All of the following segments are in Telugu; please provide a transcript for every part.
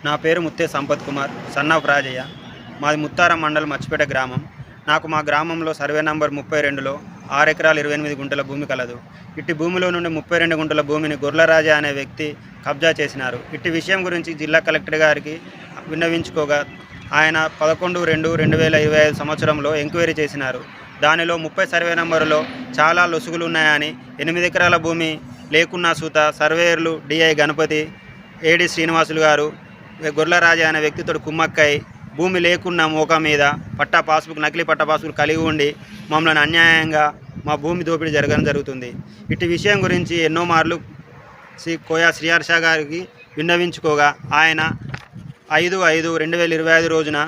నా పేరు ముత్తే సంపత్ కుమార్, సన్ ఆఫ్ రాజయ్య. మాది ముత్తారం మండలం మచ్చిపేట గ్రామం. నాకు మా గ్రామంలో సర్వే నంబర్ 32లో 6 ఎకరాలు 28 గుంటల భూమి కలదు. ఇట్టి భూమిలో నుండి 32 గుంటల భూమిని గొర్లరాజా అనే వ్యక్తి కబ్జా చేసినారు. ఇట్టి విషయం గురించి జిల్లా కలెక్టర్ గారికి విన్నవించుకోగా ఆయన 11/2/2025 సంవత్సరంలో ఎంక్వైరీ చేసినారు. దానిలో 30 సర్వే నంబరులో చాలా లొసుగులు ఉన్నాయని, 8 ఎకరాల భూమి లేకున్నా సూత సర్వేయర్లు డిఐ గణపతి, ఏడి శ్రీనివాసులు గారు గొర్లరాజా అనే వ్యక్తితో కుమ్మక్కై భూమి లేకున్న మోకా మీద పట్టా పాస్బుక్, నకిలీ పట్టా పాస్బుక్ కలిగి ఉండి మమ్మల్ని అన్యాయంగా మా భూమి దోపిడీ జరగడం జరుగుతుంది. ఇటు విషయం గురించి ఎన్నో మార్లు కోయా శ్రీహర్ష గారికి విన్నవించుకోగా ఆయన 5/5/2025 రోజున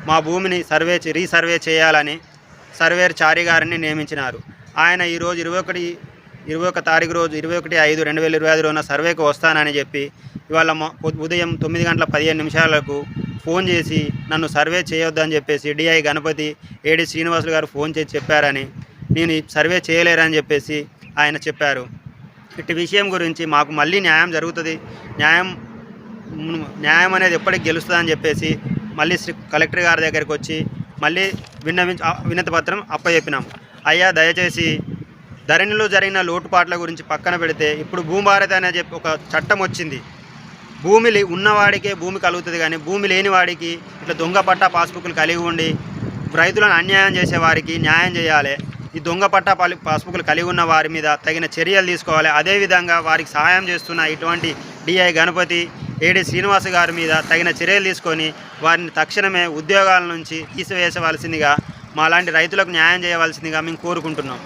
మా భూమిని రీసర్వే చేయాలని సర్వేయర్ చారి గారిని నియమించినారు. ఆయన ఈరోజు 21 తారీఖు రోజు 21/5/2025 రోజున సర్వేకు వస్తానని చెప్పి ఇవాళ ఉదయం 9:15 ఫోన్ చేసి నన్ను సర్వే చేయొద్దని చెప్పేసి డిఐ గణపతి, ఏడి శ్రీనివాసులు గారు ఫోన్ చేసి చెప్పారని, నేను సర్వే చేయలేరని చెప్పేసి ఆయన చెప్పారు. ఇట్టి విషయం గురించి మాకు మళ్ళీ న్యాయం జరుగుతుంది, న్యాయం అనేది ఎప్పటికి గెలుస్తుందని చెప్పేసి మళ్ళీ కలెక్టర్ గారి దగ్గరికి వచ్చి మళ్ళీ వినతి పత్రం అప్పచెప్పినాం. అయ్యా, దయచేసి ధరణిలో జరిగిన లోటుపాట్ల గురించి పక్కన పెడితే ఇప్పుడు భూభారతి అనే చెప్పి ఒక చట్టం వచ్చింది. భూమి ఉన్నవాడికే భూమి కలుగుతుంది, కానీ భూమి లేని వాడికి ఇట్లా దొంగ పట్టా పాస్బుక్లు కలిగి ఉండి రైతులను అన్యాయం చేసే వారికి న్యాయం చేయాలి. ఈ దొంగ పట్టా పాస్బుక్లు కలిగి ఉన్న వారి మీద తగిన చర్యలు తీసుకోవాలి. అదేవిధంగా వారికి సహాయం చేస్తున్న ఇటువంటి డిఐ గణపతి, ఏడి శ్రీనివాస్ గారి మీద తగిన చర్యలు తీసుకొని వారిని తక్షణమే ఉద్యోగాల నుంచి తీసివేసవలసిందిగా, మాలాంటి రైతులకు న్యాయం చేయవలసిందిగా మేము కోరుకుంటున్నాం.